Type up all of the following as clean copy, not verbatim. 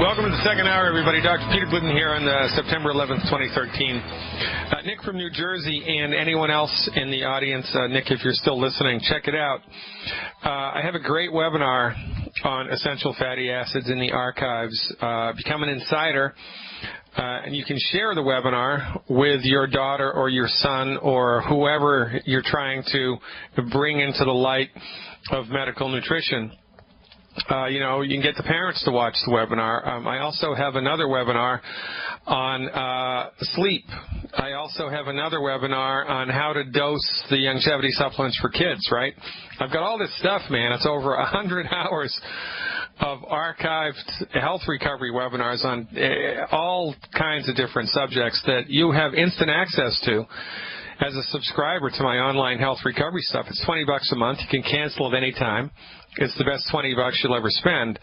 Welcome to the second hour, everybody. Dr. Peter Glidden here on September 11th, 2013. Nick from New Jersey and anyone else in the audience, Nick, if you're still listening, check it out. I have a great webinar on essential fatty acids in the archives. Become an insider, and you can share the webinar with your daughter or your son or whoever you're trying to bring into the light of medical nutrition. You can get the parents to watch the webinar. I also have another webinar on sleep. I also have another webinar on how to dose the longevity supplements for kids, right? I've got all this stuff, man. It's over 100 hours of archived health recovery webinars on all kinds of different subjects that you have instant access to as a subscriber to my online health recovery stuff. It's $20 a month. You can cancel at any time. It's the best $20 you'll ever spend,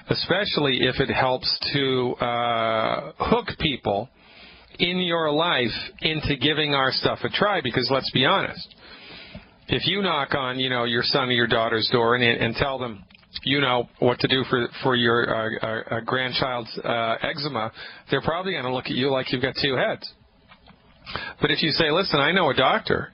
especially if it helps to hook people in your life into giving our stuff a try, because let's be honest, if you knock on, your son or your daughter's door and tell them, what to do for your grandchild's eczema, they're probably going to look at you like you've got two heads. But if you say, listen, I know a doctor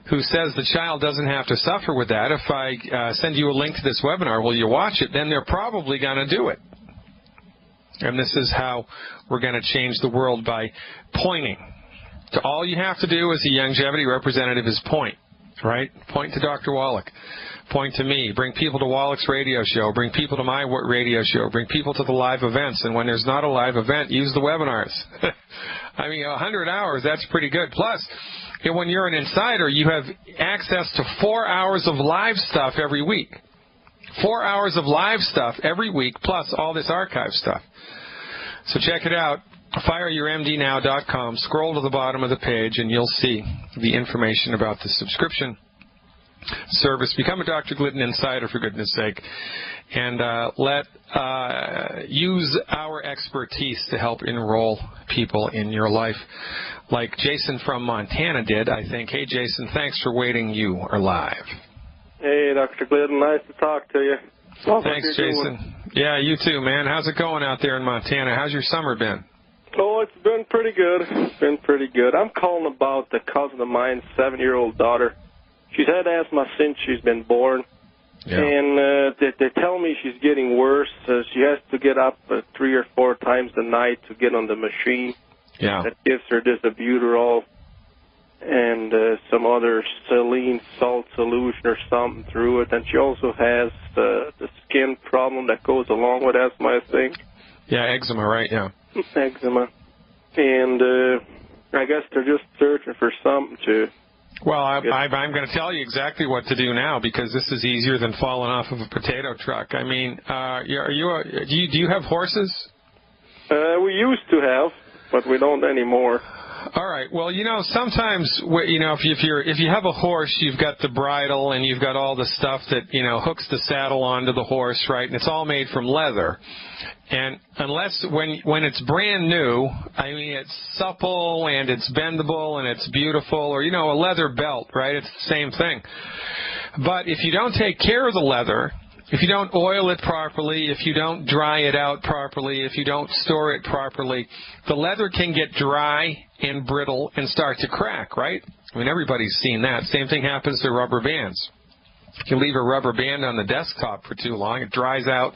who says the child doesn't have to suffer with that. If I send you a link to this webinar, will you watch it? Then they're probably going to do it. And this is how we're going to change the world, by pointing. All you have to do as a longevity representative is point, right? Point to Dr. Wallach. Point to me. Bring people to Wallach's radio show. Bring people to my radio show. Bring people to the live events. And when there's not a live event, use the webinars. 100 hours, that's pretty good. Plus, when you're an insider, you have access to 4 hours of live stuff every week. 4 hours of live stuff every week, plus all this archive stuff. So check it out. FireYourMDNow.com. Scroll to the bottom of the page, and you'll see the information about the subscription service. Become a Dr. Glidden Insider, for goodness sake, and use our expertise to help enroll people in your life, like Jason from Montana did, I think. Hey, Jason, thanks for waiting. You are live. Hey, Dr. Glidden, nice to talk to you. Thanks, Jason. Yeah, you too, man. How's it going out there in Montana? How's your summer been? Oh, it's been pretty good. It's been pretty good. I'm calling about the cousin of mine's 7-year-old daughter. She's had asthma since she's been born, and they tell me she's getting worse. She has to get up 3 or 4 times a night to get on the machine. Yeah. That gives her this albuterol and some other saline salt solution or something through it. And she also has the skin problem that goes along with asthma, I think. Yeah, eczema, right? Yeah. Eczema. And I guess they're just searching for something to... Well, I'm going to tell you exactly what to do now, because this is easier than falling off of a potato truck. I mean, do you have horses? We used to have, but we don't anymore. All right. Well, sometimes if you have a horse, you've got the bridle and you've got all the stuff that hooks the saddle onto the horse, right? And it's all made from leather. And unless when it's brand new, I mean, it's supple and it's bendable and it's beautiful, or a leather belt, right? It's the same thing. But if you don't take care of the leather, if you don't oil it properly, if you don't dry it out properly, if you don't store it properly, the leather can get dry and brittle and start to crack, right? I mean, everybody's seen that. Same thing happens to rubber bands. If you leave a rubber band on the desktop for too long, it dries out.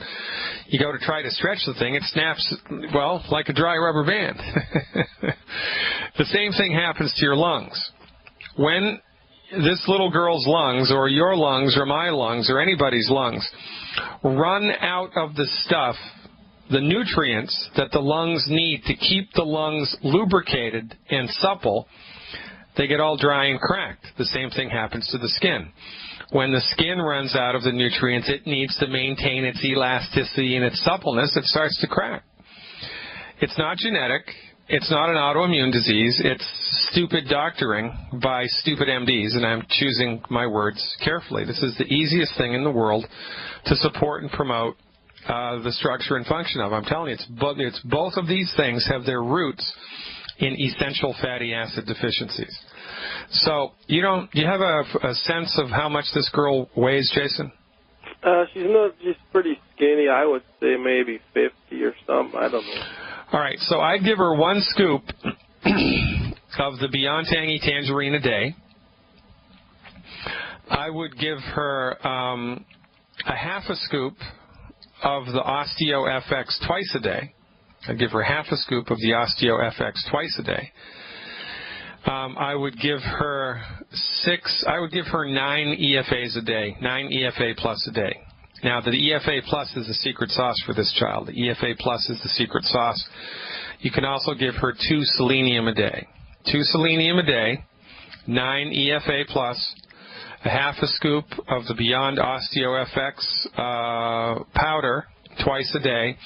You go to try to stretch the thing, it snaps, well, like a dry rubber band. The same thing happens to your lungs. When this little girl's lungs, or your lungs, or my lungs, or anybody's lungs, run out of the stuff, the nutrients that the lungs need to keep the lungs lubricated and supple, they get all dry and cracked. The same thing happens to the skin. When the skin runs out of the nutrients it needs to maintain its elasticity and its suppleness, it starts to crack. It's not genetic. It's not an autoimmune disease. It's stupid doctoring by stupid MDs, and I'm choosing my words carefully. This is the easiest thing in the world to support and promote the structure and function of. I'm telling you, it's both of these things have their roots in essential fatty acid deficiencies. So you have a sense of how much this girl weighs, Jason? She's pretty skinny. I would say maybe 50 or something. I don't know. All right, so I'd give her 1 scoop of the Beyond Tangy Tangerine a day. I would give her a half a scoop of the Osteo FX twice a day. I'd give her half a scoop of the Osteo FX twice a day. I would give her 9 EFAs a day, 9 EFA plus a day. Now, the EFA plus is the secret sauce for this child. The EFA plus is the secret sauce. You can also give her 2 selenium a day. 2 selenium a day, 9 EFA plus, a half a scoop of the Beyond Osteo FX powder twice a day,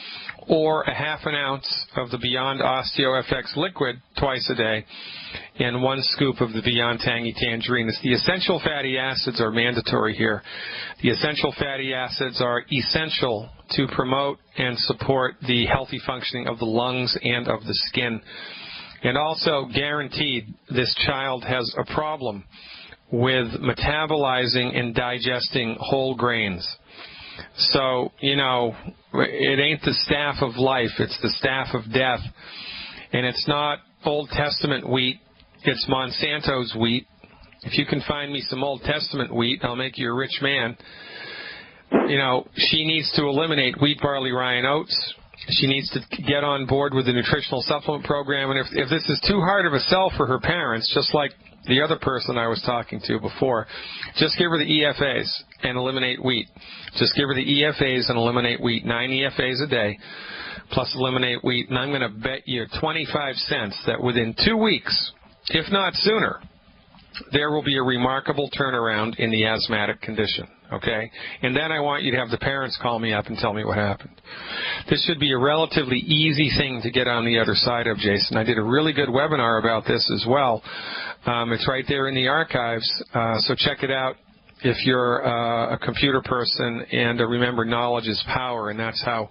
or a half an ounce of the Beyond Osteo FX liquid twice a day, and 1 scoop of the Beyond Tangy Tangerine. The essential fatty acids are mandatory here. The essential fatty acids are essential to promote and support the healthy functioning of the lungs and of the skin. And also guaranteed, this child has a problem with metabolizing and digesting whole grains. So, you know, it ain't the staff of life, it's the staff of death. And it's not Old Testament wheat, it's Monsanto's wheat. If you can find me some Old Testament wheat, I'll make you a rich man. You know, she needs to eliminate wheat, barley, rye, and oats. She needs to get on board with the nutritional supplement program. And if this is too hard of a sell for her parents, just like the other person I was talking to before, just give her the EFAs and eliminate wheat. Just give her the EFAs and eliminate wheat. 9 EFAs a day plus eliminate wheat. And I'm going to bet you 25 cents that within 2 weeks, if not sooner, there will be a remarkable turnaround in the asthmatic condition. Okay? And then I want you to have the parents call me up and tell me what happened. This should be a relatively easy thing to get on the other side of, Jason. I did a really good webinar about this as well. It's right there in the archives, so check it out if you're a computer person. And remember, knowledge is power, and that's how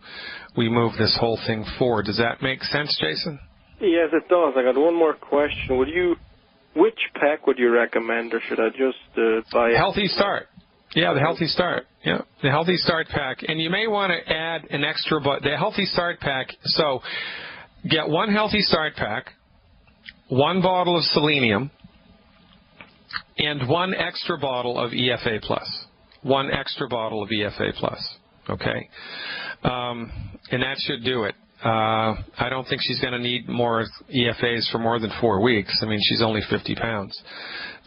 we move this whole thing forward. Does that make sense, Jason? Yes, it does. I got one more question. Which pack would you recommend, or should I just buy it? Healthy Start. Yeah, the Healthy Start. Yeah, the Healthy Start pack. And you may want to add an extra, but the Healthy Start pack, so get 1 Healthy Start pack, 1 bottle of selenium, and 1 extra bottle of EFA plus. 1 extra bottle of EFA plus. Okay? And that should do it. I don't think she's going to need more EFAs for more than 4 weeks. I mean, she's only 50 pounds.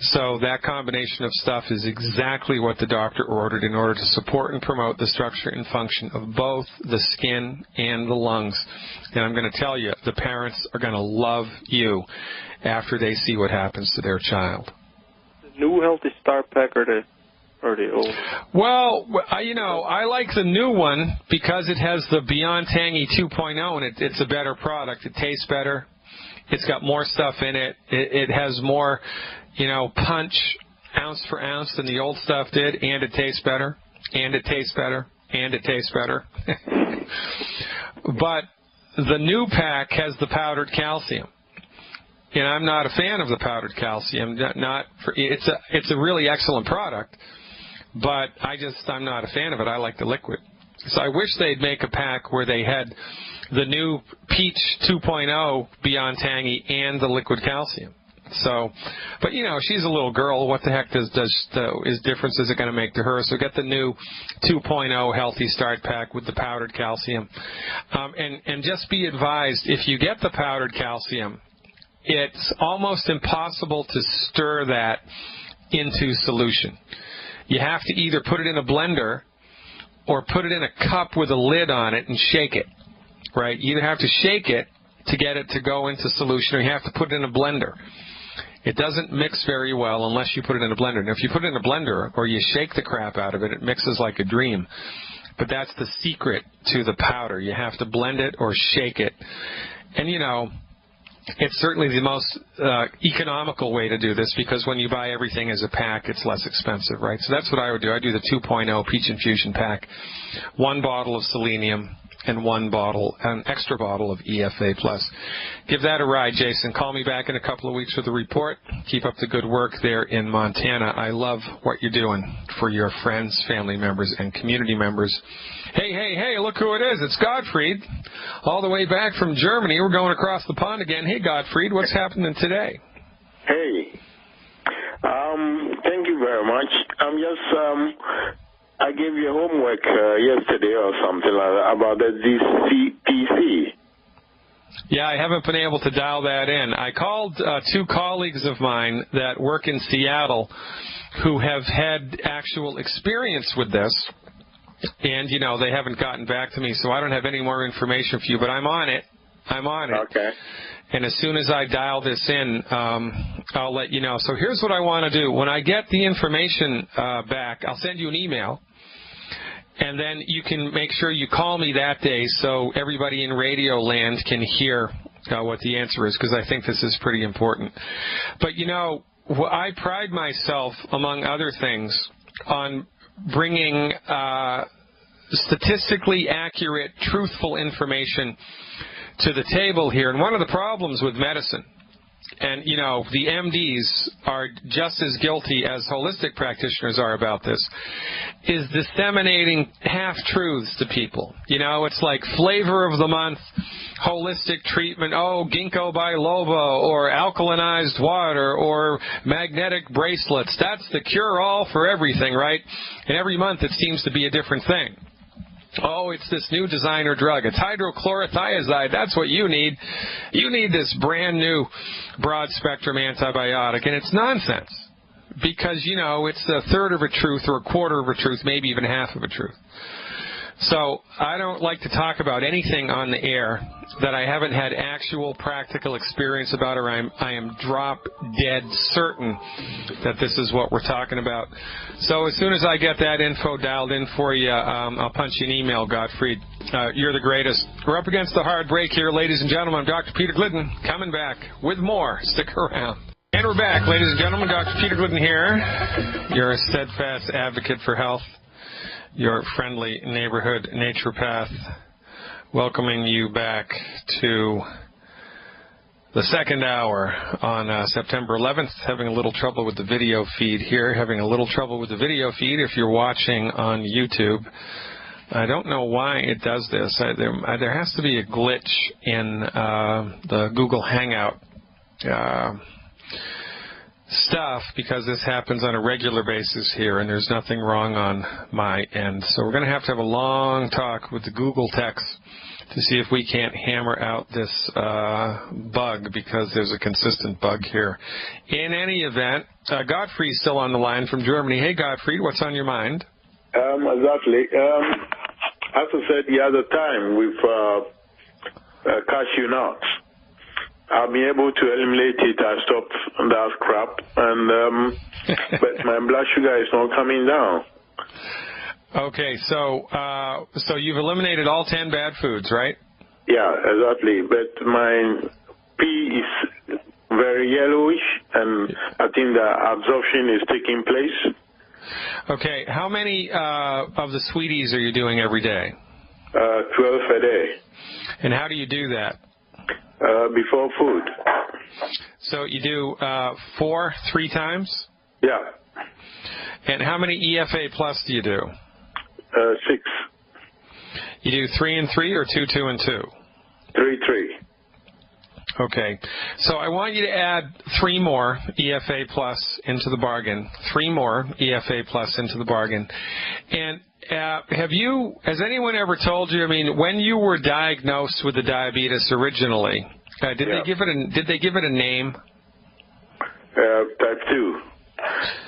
So that combination of stuff is exactly what the doctor ordered in order to support and promote the structure and function of both the skin and the lungs. And I'm going to tell you, the parents are going to love you after they see what happens to their child. The new Healthy Start pack or the old? Well, you know, I like the new one because it has the Beyond Tangy 2.0, and it's a better product. It tastes better. It's got more stuff in it. It has more, you know, punch ounce for ounce than the old stuff did, and it tastes better, and it tastes better, and it tastes better. But the new pack has the powdered calcium. And I'm not a fan of the powdered calcium. It's a really excellent product, but I'm not a fan of it. I like the liquid. So I wish they'd make a pack where they had the new Peach 2.0 Beyond Tangy and the liquid calcium. So, but you know, she's a little girl. What the heck is difference is it going to make to her? So get the new 2.0 Healthy Start pack with the powdered calcium, and just be advised, if you get the powdered calcium, it's almost impossible to stir that into solution. You have to either put it in a blender or put it in a cup with a lid on it and shake it, right? You either have to shake it to get it to go into solution, or you have to put it in a blender. It doesn't mix very well unless you put it in a blender. Now, if you put it in a blender or you shake the crap out of it, it mixes like a dream. But that's the secret to the powder. You have to blend it or shake it. And, you know, it's certainly the most economical way to do this, because when you buy everything as a pack, it's less expensive, right? So that's what I would do. I do the 2.0 Peach Infusion pack, 1 bottle of selenium, and an extra bottle of EFA Plus. Give that a ride, Jason. Call me back in a couple of weeks with a report. Keep up the good work there in Montana. I love what you're doing for your friends, family members, and community members. Hey, look who it is. It's Gottfried, all the way back from Germany. We're going across the pond again. Hey, Gottfried, what's happening today? Hey. Thank you very much. I gave you homework yesterday or something like that about the DCPC. Yeah, I haven't been able to dial that in. I called two colleagues of mine that work in Seattle who have had actual experience with this, and, they haven't gotten back to me, so I don't have any more information for you, but I'm on it. Okay. And as soon as I dial this in, I'll let you know. So here's what I want to do. When I get the information back, I'll send you an email. And then you can make sure you call me that day so everybody in radio land can hear what the answer is, because I think this is pretty important. But, I pride myself, among other things, on bringing statistically accurate, truthful information to the table here. And one of the problems with medicine, and, the MDs are just as guilty as holistic practitioners are about this, is disseminating half-truths to people. It's like flavor of the month, holistic treatment, ginkgo biloba, or alkalinized water, or magnetic bracelets. That's the cure-all for everything, right? And every month it seems to be a different thing. It's this new designer drug. It's hydrochlorothiazide. That's what you need. You need this brand new broad-spectrum antibiotic, and it's nonsense because, it's a third of a truth or a quarter of a truth, maybe even half of a truth. So I don't like to talk about anything on the air that I haven't had actual practical experience about, or I am drop-dead certain that this is what we're talking about. So as soon as I get that info dialed in for you, I'll punch you an email, Gottfried. You're the greatest. We're up against the hard break here, ladies and gentlemen. I'm Dr. Peter Glidden, coming back with more. Stick around. And we're back, ladies and gentlemen. Dr. Peter Glidden here, your steadfast advocate for health, your friendly neighborhood naturopath, welcoming you back to the second hour on September 11th. Having a little trouble with the video feed here. If you're watching on YouTube. I don't know why it does this. There has to be a glitch in the Google Hangout stuff, because this happens on a regular basis here, and there's nothing wrong on my end. So we're going to have a long talk with the Google techs to see if we can't hammer out this bug, because there's a consistent bug here. In any event, Gottfried's still on the line from Germany. Hey, Gottfried, what's on your mind? Exactly. As I said the other time with cashew nuts, I'll be able to eliminate it. I stopped that crap, and but my blood sugar is not coming down. Okay, so you've eliminated all 10 bad foods, right? Yeah, exactly. But my pee is very yellowish, and I think the absorption is taking place. Okay, how many of the sweeties are you doing every day? 12 a day. And how do you do that? Before food. So you do 4 3 times? Yeah. And how many EFA Plus do you do? 6. You do 3 and 3 or 2 2 and 2? 3 3. Okay. So I want you to add 3 more EFA Plus into the bargain. 3 more EFA Plus into the bargain. And has anyone ever told you, when you were diagnosed with the diabetes originally, did they give it a name? Type 2.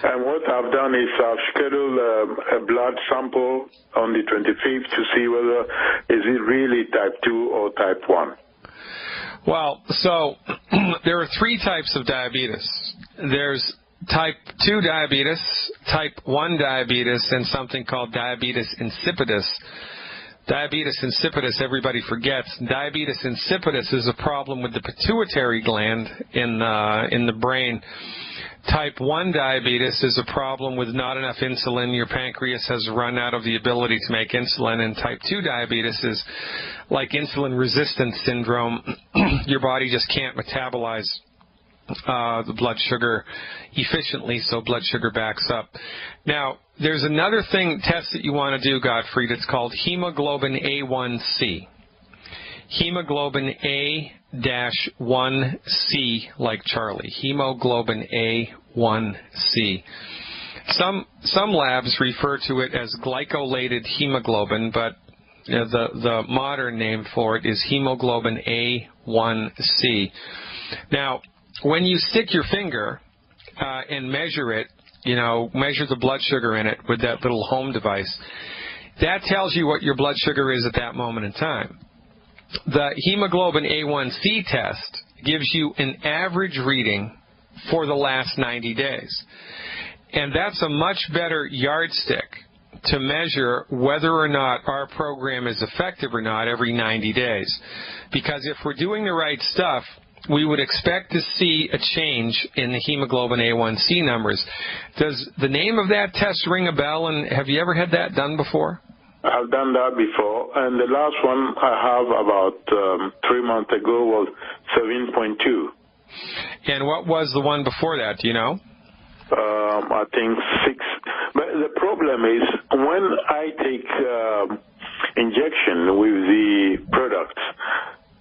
And what I've done is I've scheduled a blood sample on the 25th to see whether is it really type 2 or type 1. Well, so there are 3 types of diabetes. There's type 2 diabetes, type 1 diabetes, and something called diabetes insipidus. Diabetes insipidus, everybody forgets. Diabetes insipidus is a problem with the pituitary gland in the brain. Type 1 diabetes is a problem with not enough insulin. Your pancreas has run out of the ability to make insulin. And type 2 diabetes is like insulin resistance syndrome. Your body just can't metabolize the blood sugar efficiently, so blood sugar backs up. Now, there's another test that you want to do, Gottfried. It's called hemoglobin A1C. Hemoglobin A-1C, like Charlie. Hemoglobin A1C. Some labs refer to it as glycolated hemoglobin, but the modern name for it is hemoglobin A1C. Now, when you stick your finger and measure it, measure the blood sugar in it with that little home device, that tells you what your blood sugar is at that moment in time. The hemoglobin A1C test gives you an average reading for the last 90 days. And that's a much better yardstick to measure whether or not our program is effective or not every 90 days. Because if we're doing the right stuff, we would expect to see a change in the hemoglobin A1C numbers. Does the name of that test ring a bell, and have you ever had that done before? I've done that before, and the last one I have about 3 months ago was 7.2. And what was the one before that, do you know? I think 6. But the problem is when I take injection with the product,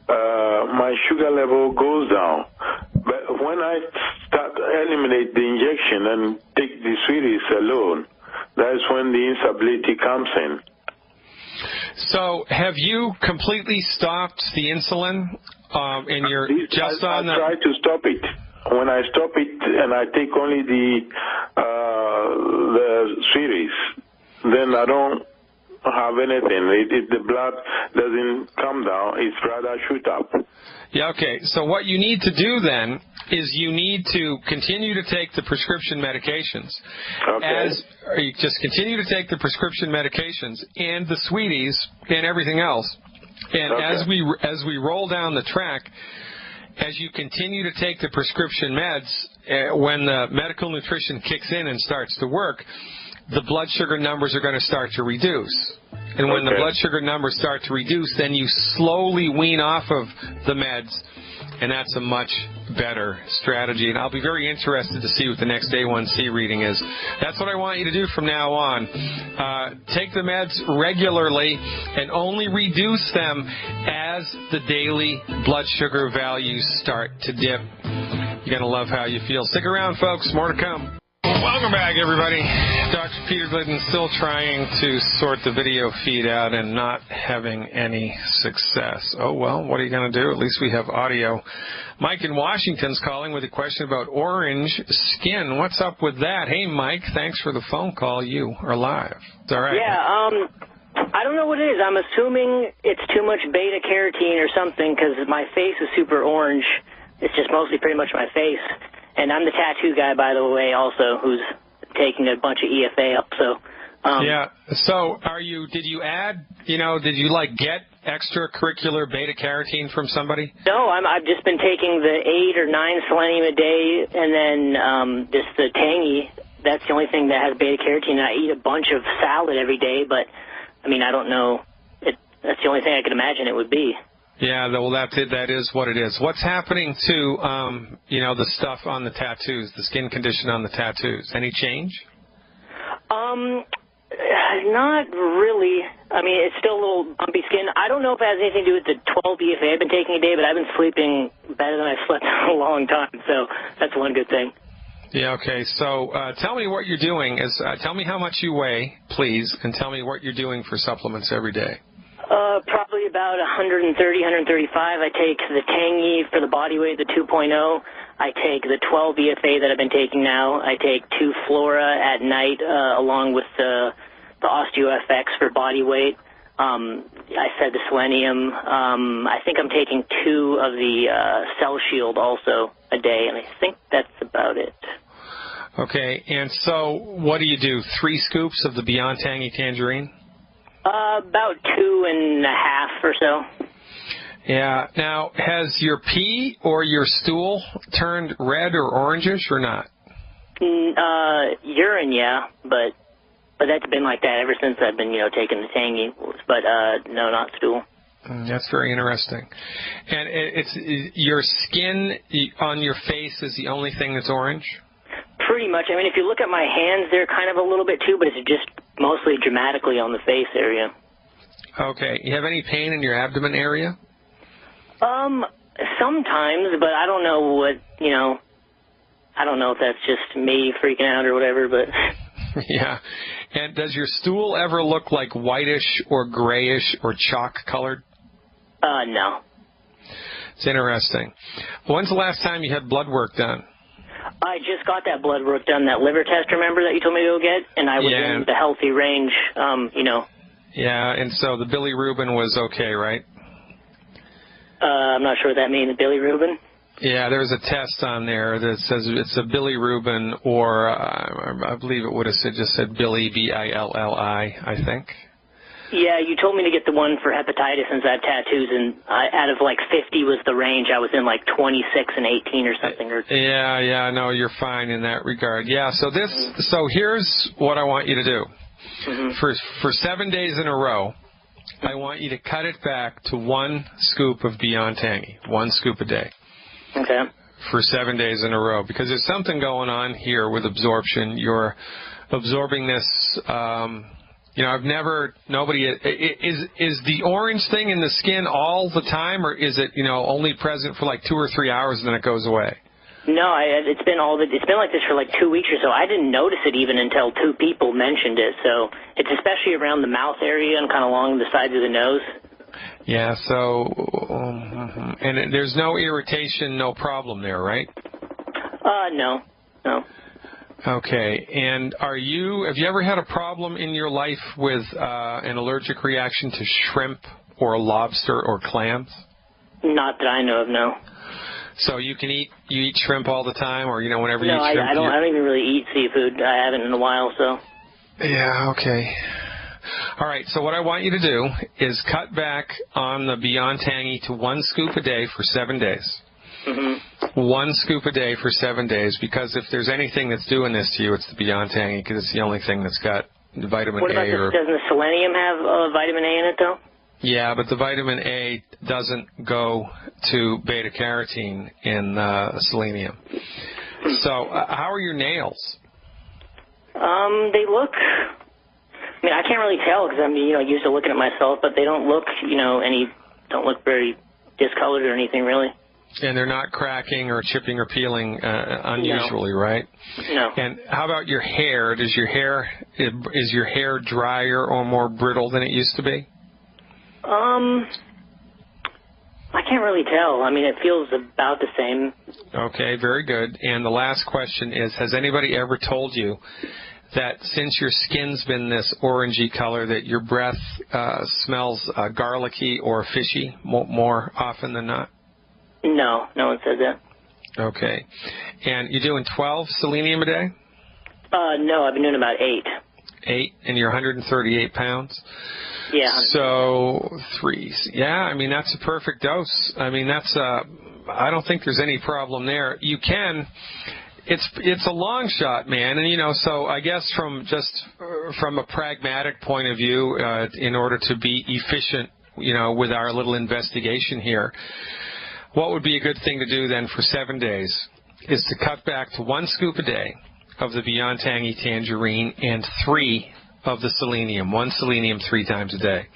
my sugar level goes down. But when I start eliminate the injection and take the sweeties alone, that's when the instability comes in. So have you completely stopped the insulin? I try to stop it. When I stop it and I take only the series, then I don't have anything. The blood doesn't come down, it's rather shoot up. Yeah, okay. So what you need to do then is you need to continue to take the prescription medications. Okay. Just continue to take the prescription medications and the sweeties and everything else. And okay, as we roll down the track, as you continue to take the prescription meds, when the medical nutrition kicks in and starts to work, the blood sugar numbers are going to start to reduce. And when the blood sugar numbers start to reduce, then you slowly wean off of the meds, and that's a much better strategy. And I'll be very interested to see what the next A1C reading is. That's what I want you to do from now on. Take the meds regularly and only reduce them as the daily blood sugar values start to dip. You're going to love how you feel. Stick around, folks. More to come. Welcome back, everybody. Dr. Peter Glidden still trying to sort the video feed out and not having any success. Oh, well, what are you going to do? At least we have audio. Mike in Washington's calling with a question about orange skin. What's up with that? Hey, Mike, thanks for the phone call. You are live. It's all right. Yeah, I don't know what it is. I'm assuming it's too much beta-carotene or something because my face is super orange. It's just mostly pretty much my face. And I'm the tattoo guy, by the way, also, who's taking a bunch of EFA also. Yeah. So did you get extracurricular beta-carotene from somebody? No, I've just been taking the 8 or 9 selenium a day, and then just the tangy. That's the only thing that has beta-carotene. I eat a bunch of salad every day, but, I mean, I don't know. That's the only thing I could imagine it would be. Yeah, well, that is what it is. What's happening to, the stuff on the tattoos, the skin condition on the tattoos? Any change? Not really. I mean, it's still a little bumpy skin. I don't know if it has anything to do with the 12 EFA I've been taking a day, but I've been sleeping better than I've slept in a long time, so that's one good thing. Yeah, okay. So tell me what you're doing. Tell me how much you weigh, please, and tell me what you're doing for supplements every day. Probably about 130, 135. I take the Tangy for the body weight, the 2.0. I take the 12 EFA that I've been taking now. I take 2 Flora at night along with the OsteoFX for body weight. I said the selenium. I think I'm taking 2 of the Cell Shield also a day, and I think that's about it. Okay, and so what do you do? 3 scoops of the Beyond Tangy Tangerine? About 2.5 or so. Yeah. Now, has your pee or your stool turned red or orangish or not? Urine, yeah, but that's been like that ever since I've been, taking the Tangy. But no, not stool. That's very interesting. And it's your skin on your face is the only thing that's orange? Pretty much. I mean, if you look at my hands, they're kind of a little bit too, but it's just mostly dramatically on the face area. Okay. You have any pain in your abdomen area? Sometimes, but I don't know what, I don't know if that's just me freaking out or whatever, but... Yeah. And does your stool ever look like whitish or grayish or chalk-colored? No. It's interesting. When's the last time you had blood work done? I just got that blood work done, that liver test, remember, that you told me to go get? And I was in the healthy range, Yeah, and so the bilirubin was okay, right? I'm not sure what that means, bilirubin. Yeah, there's a test on there that says it's a bilirubin, or I believe it would have just said Billy, B-I-L-L-I, I think. Yeah, you told me to get the one for hepatitis since I have tattoos, and out of like 50 was the range. I was in like 26 and 18 or something. Yeah, no, you're fine in that regard. Yeah, so here's what I want you to do. Mm-hmm. For 7 days in a row, I want you to cut it back to 1 scoop of Beyond Tangy, 1 scoop a day. Okay. For 7 days in a row, because there's something going on here with absorption. You're absorbing this. Nobody is the orange thing in the skin all the time, or is it only present for like 2 or 3 hours and then it goes away? No, it's been like this for like 2 weeks or so. I didn't notice it even until 2 people mentioned it. So it's especially around the mouth area and kind of along the sides of the nose. Yeah. So, and there's no irritation, no problem there, right? No. Okay. And have you ever had a problem in your life with an allergic reaction to shrimp or lobster or clams? Not that I know of, no. So you eat shrimp all the time, or whenever you eat shrimp? No, I don't even really eat seafood. I haven't in a while, so. Yeah, okay. All right, so what I want you to do is cut back on the Beyond Tangy to 1 scoop a day for 7 days. Mm-hmm. 1 scoop a day for 7 days, because if there's anything that's doing this to you, it's the Beyond Tangy, because it's the only thing that's got vitamin A. What about doesn't the selenium have vitamin A in it, though? Yeah, but the vitamin A doesn't go to beta-carotene in selenium. So how are your nails? They look... I mean, I can't really tell because I'm, used to looking at myself, but they don't look, don't look very discolored or anything, really. And they're not cracking or chipping or peeling unusually, right? No. And how about your hair? Is your hair drier or more brittle than it used to be? I can't really tell. I mean, it feels about the same. Okay, very good. And the last question is, has anybody ever told you that since your skin's been this orangey color that your breath smells garlicky or fishy more often than not? No, no one said that. Okay. And you're doing 12 selenium a day? No, I've been doing about 8. 8, and you're 138 pounds? Yeah. So 3. Yeah, I mean, that's a perfect dose. I mean, I don't think there's any problem there. You can... It's a long shot, man, and so I guess from a pragmatic point of view, in order to be efficient, with our little investigation here, what would be a good thing to do then for 7 days is to cut back to 1 scoop a day of the Beyond Tangy Tangerine and 3 of the selenium. 1 selenium 3 times a day,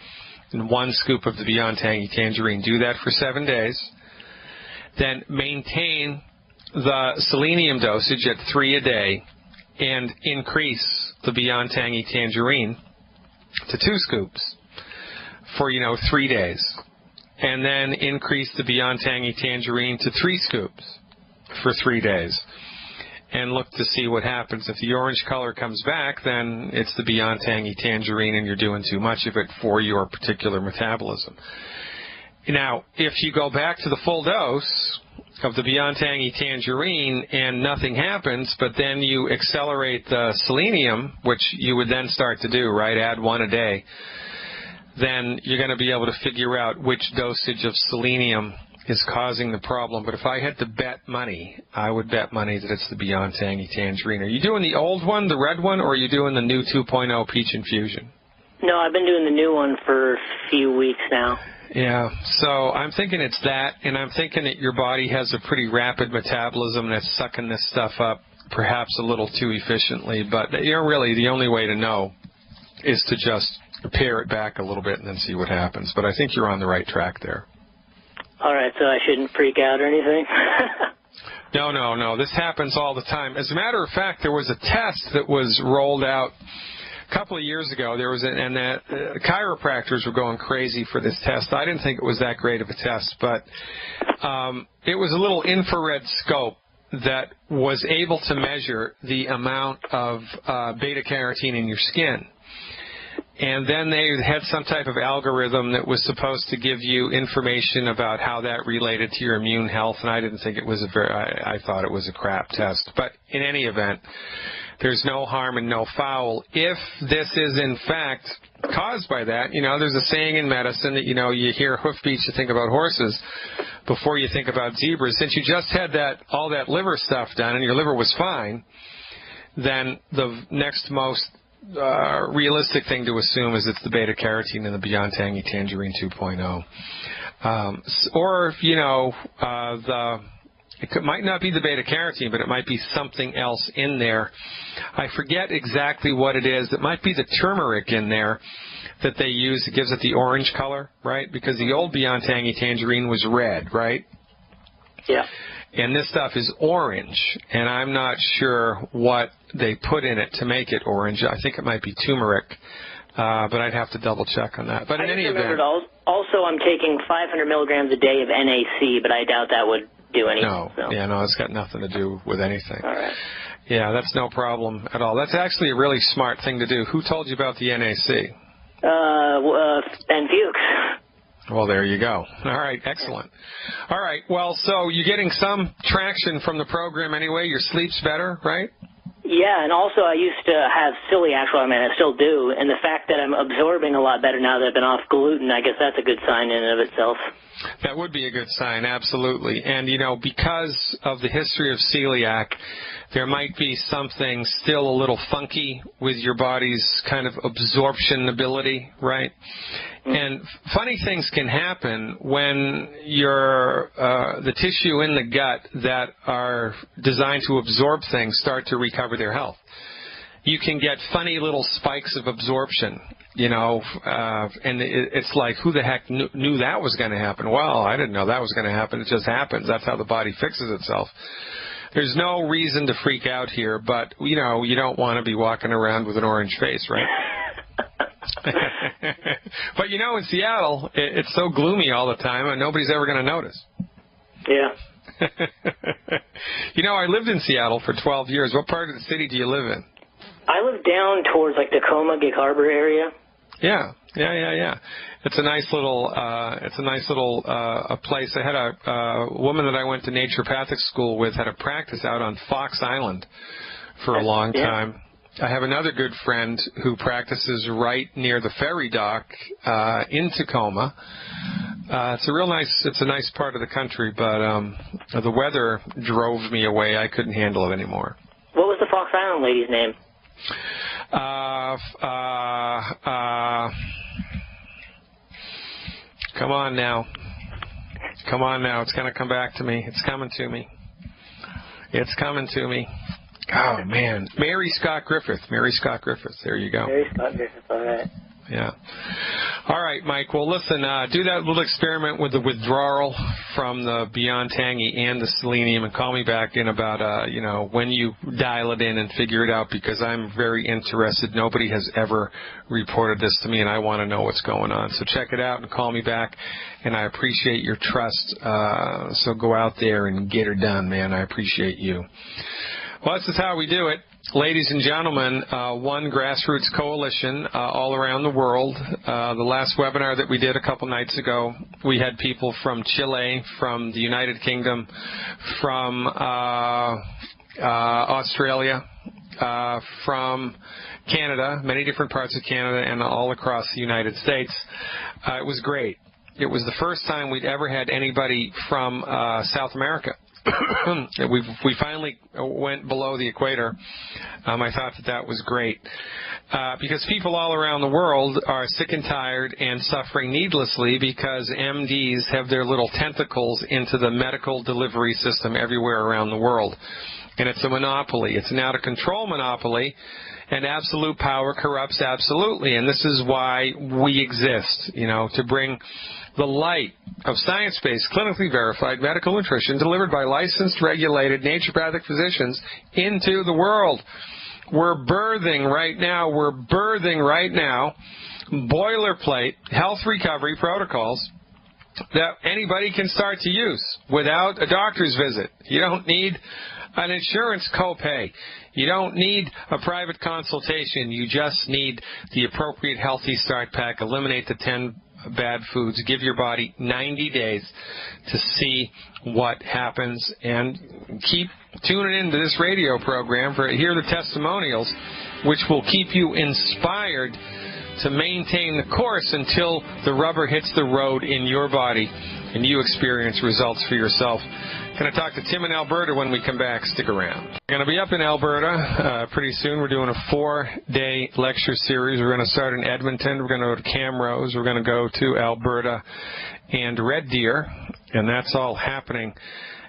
and 1 scoop of the Beyond Tangy Tangerine. Do that for 7 days, then maintain the selenium dosage at 3 a day and increase the Beyond Tangy Tangerine to 2 scoops for, 3 days. And then increase the Beyond Tangy Tangerine to 3 scoops for 3 days. And look to see what happens. If the orange color comes back, then it's the Beyond Tangy Tangerine and you're doing too much of it for your particular metabolism. Now, if you go back to the full dose of the Beyond Tangy Tangerine and nothing happens, but then you accelerate the selenium, which you would then start to do, right? Add 1 a day. Then you're going to be able to figure out which dosage of selenium is causing the problem. But if I had to bet money, I would bet money that it's the Beyond Tangy Tangerine. Are you doing the old one, the red one, or are you doing the new 2.0 Peach Infusion? No, I've been doing the new one for a few weeks now. Yeah, so I'm thinking it's that, and I'm thinking that your body has a pretty rapid metabolism that's sucking this stuff up perhaps a little too efficiently. But really the only way to know is to just pare it back a little bit and then see what happens. But I think you're on the right track there. All right, so I shouldn't freak out or anything? No. This happens all the time. As a matter of fact, there was a test that was rolled out a couple of years ago. There was chiropractors were going crazy for this test. I didn't think it was that great of a test, but it was a little infrared scope that was able to measure the amount of beta-carotene in your skin. And then they had some type of algorithm that was supposed to give you information about how that related to your immune health, and I didn't think it was I thought it was a crap test. But in any event, there's no harm and no foul. If this is in fact caused by that, there's a saying in medicine that, you hear hoofbeats, you think about horses before you think about zebras. Since you just had all that liver stuff done and your liver was fine, then the next most realistic thing to assume is it's the beta-carotene in the Beyond Tangy Tangerine 2.0. It might not be the beta-carotene, but it might be something else in there. I forget exactly what it is. It might be the turmeric in there that they use. It gives it the orange color, right? Because the old Beyond Tangy Tangerine was red, right? Yeah. And this stuff is orange, and I'm not sure what they put in it to make it orange. I think it might be turmeric, but I'd have to double check on that. But in any event, also I'm taking 500 milligrams a day of NAC, but I doubt that would do anything. No, so. It's got nothing to do with anything. All right. Yeah, that's no problem at all. That's actually a really smart thing to do. Who told you about the NAC? Ben Fuchs. Well, there you go. All right, excellent. All right, well, so you're getting some traction from the program anyway. Your sleep's better, right? Yeah, and also I used to have celiac, I still do, and the fact that I'm absorbing a lot better now that I've been off gluten, I guess that's a good sign in and of itself. That would be a good sign, absolutely. And, because of the history of celiac, there might be something still a little funky with your body's kind of absorption ability, right? And funny things can happen when the tissue in the gut that are designed to absorb things start to recover their health. You can get funny little spikes of absorption, and it's like, who the heck knew that was going to happen? Well, I didn't know that was going to happen. It just happens. That's how the body fixes itself. There's no reason to freak out here, but, you don't want to be walking around with an orange face, right? But, in Seattle, it's so gloomy all the time, and nobody's ever going to notice. Yeah. I lived in Seattle for 12 years. What part of the city do you live in? I live down towards, Tacoma, Gig Harbor area. Yeah. It's a nice little place. I had a woman that I went to naturopathic school with had a practice out on Fox Island for a long time. I have another good friend who practices right near the ferry dock in Tacoma. It's a nice part of the country, but the weather drove me away. I couldn't handle it anymore. What was the Fox Island lady's name? Come on now. It's going to come back to me. It's coming to me. Oh, man. Mary Scott Griffith. There you go. Mary Scott Griffith. All right. Yeah. All right, Mike. Well, listen, do that little experiment with the withdrawal from the Beyond Tangy and the selenium, and call me back in about, when you dial it in and figure it out, because I'm very interested. Nobody has ever reported this to me, and I want to know what's going on. So check it out and call me back, and I appreciate your trust. So go out there and get her done, man. I appreciate you. Well, this is how we do it. Ladies and gentlemen, one grassroots coalition all around the world. The last webinar that we did a couple nights ago, we had people from Chile, from the United Kingdom, from Australia, from Canada, many different parts of Canada, and all across the United States. It was great. it was the first time we'd ever had anybody from South America. We finally went below the equator. I thought that was great because people all around the world are sick and tired and suffering needlessly because MDs have their little tentacles into the medical delivery system everywhere around the world. And it's a monopoly. It's an out-of-control monopoly, and absolute power corrupts absolutely. And this is why we exist, to bring the light of science-based, clinically verified medical nutrition delivered by licensed, regulated naturopathic physicians into the world. We're birthing right now boilerplate health recovery protocols that anybody can start to use without a doctor's visit. You don't need an insurance copay. You don't need a private consultation. You just need the appropriate healthy start pack. Eliminate the 10 bad foods. Give your body 90 days to see what happens. And keep tuning into this radio program to hear the testimonials, which will keep you inspired to maintain the course until the rubber hits the road in your body and you experience results for yourself. Going to talk to Tim in Alberta when we come back. Stick around. We're going to be up in Alberta pretty soon. We're doing a 4-day lecture series. We're going to start in Edmonton. We're going to go to Camrose. We're going to go to Alberta and Red Deer, and that's all happening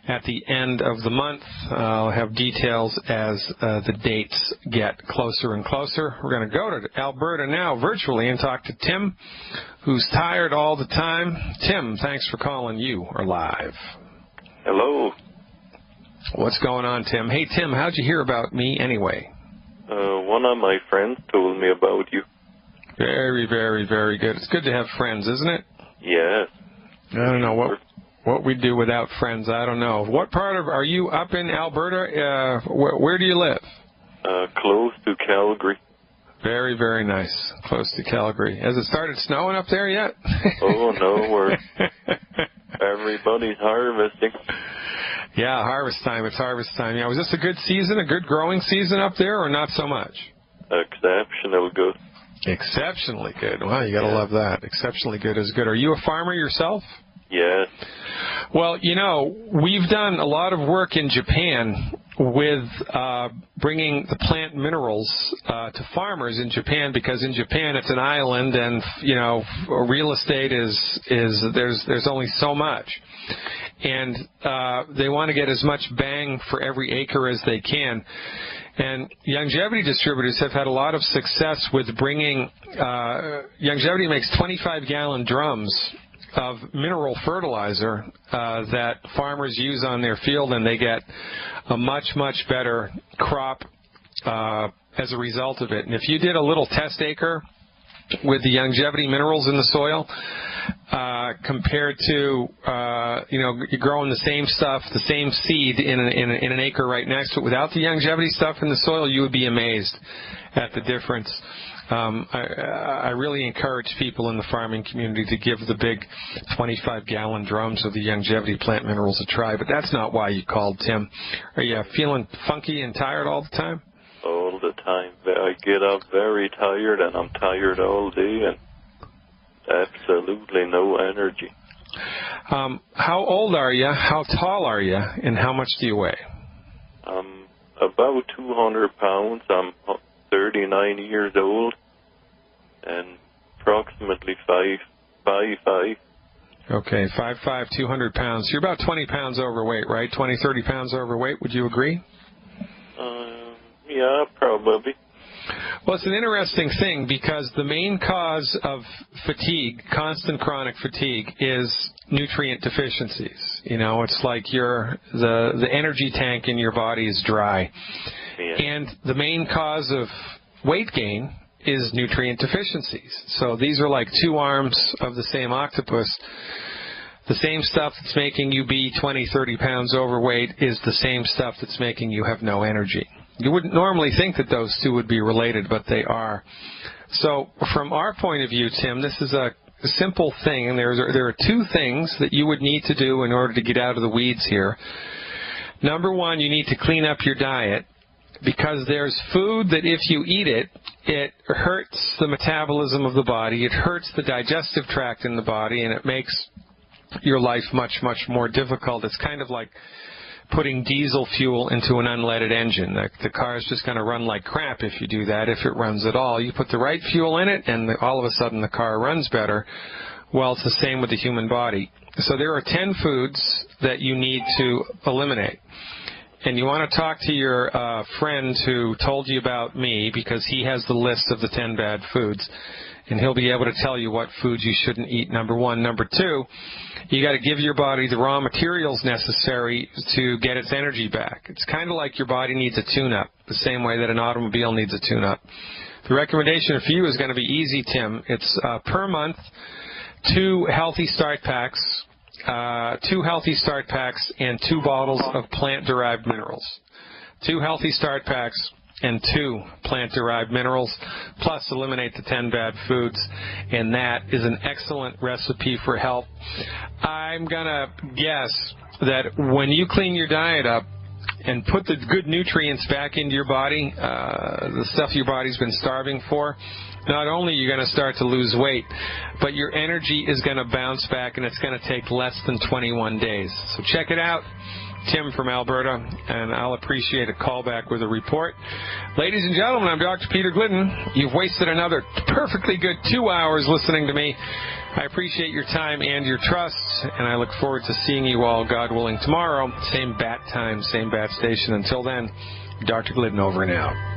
at the end of the month. I'll have details as the dates get closer and closer. We're going to go to Alberta now virtually and talk to Tim, who's tired all the time. Tim, thanks for calling. You are live. Hello. What's going on, Tim? Hey, Tim, how'd you hear about me anyway? One of my friends told me about you. Very, very, very good. It's good to have friends, isn't it? Yes. I don't know what we'd do without friends. I don't know. What part of, are you up in Alberta? Where do you live? Close to Calgary. Very, very nice. Close to Calgary. Has it started snowing up there yet? Oh, no, everybody's harvesting. Yeah, harvest time. It's harvest time. Yeah, was this a good season, a good growing season up there, or not so much? Exceptional good. Exceptionally good. Wow, you got to love that. Exceptionally good is good. Are you a farmer yourself? Yes. Well, we've done a lot of work in Japan with bringing the plant minerals to farmers in Japan, because in Japan it's an island, and real estate is there's only so much, and they want to get as much bang for every acre as they can. And Longevity distributors have had a lot of success with bringing. Longevity makes 25-gallon drums of mineral fertilizer that farmers use on their field, and they get a much, much better crop as a result of it. And if you did a little test acre with the Longevity minerals in the soil compared to you're growing the same stuff, the same seed in an acre right next to it without the Longevity stuff in the soil, you would be amazed at the difference. I really encourage people in the farming community to give the big 25-gallon drums of the Longevity plant minerals a try. But that's not why you called, Tim. Are you feeling funky and tired all the time? All the time. I get up very tired, and I'm tired all day, and absolutely no energy. How old are you? How tall are you? And how much do you weigh? I'm about 200 pounds. I'm 39 years old and approximately 5'5". Okay, 5'5", 200 pounds. You're about 20 pounds overweight, right? 20, 30 pounds overweight. Would you agree? Yeah, probably. Well, it's an interesting thing, because the main cause of fatigue, constant chronic fatigue, is nutrient deficiencies. It's like the energy tank in your body is dry. Yeah. And the main cause of weight gain is nutrient deficiencies. So these are like two arms of the same octopus. The same stuff that's making you be 20, 30 pounds overweight is the same stuff that's making you have no energy. You wouldn't normally think that those two would be related, but they are. So from our point of view, Tim, this is a simple thing, and there are two things that you would need to do in order to get out of the weeds here. Number one, you need to clean up your diet. because there's food that if you eat it, it hurts the metabolism of the body, it hurts the digestive tract in the body, and it makes your life much, much more difficult. It's kind of like putting diesel fuel into an unleaded engine. The car is just going to run like crap if you do that, if it runs at all. You put the right fuel in it, and all of a sudden the car runs better. Well, it's the same with the human body. So there are 10 foods that you need to eliminate. And you want to talk to your friend who told you about me, because he has the list of the 10 bad foods. And he'll be able to tell you what foods you shouldn't eat, number one. Number two, you got to give your body the raw materials necessary to get its energy back. It's kind of like your body needs a tune-up, the same way that an automobile needs a tune-up. The recommendation for you is going to be easy, Tim. It's per month, 2 healthy start packs, 2 healthy start packs and 2 bottles of plant-derived minerals. 2 healthy start packs and 2 plant-derived minerals, plus eliminate the 10 bad foods, and that is an excellent recipe for health. I'm going to guess that when you clean your diet up and put the good nutrients back into your body, the stuff your body's been starving for, not only are you going to start to lose weight, but your energy is going to bounce back, and it's going to take less than 21 days. So check it out. Tim from Alberta, and I'll appreciate a call back with a report. Ladies and gentlemen, I'm Dr. Peter Glidden. You've wasted another perfectly good 2 hours listening to me. I appreciate your time and your trust, and I look forward to seeing you all, God willing, tomorrow. Same bat time, same bat station. Until then, Dr. Glidden over and out.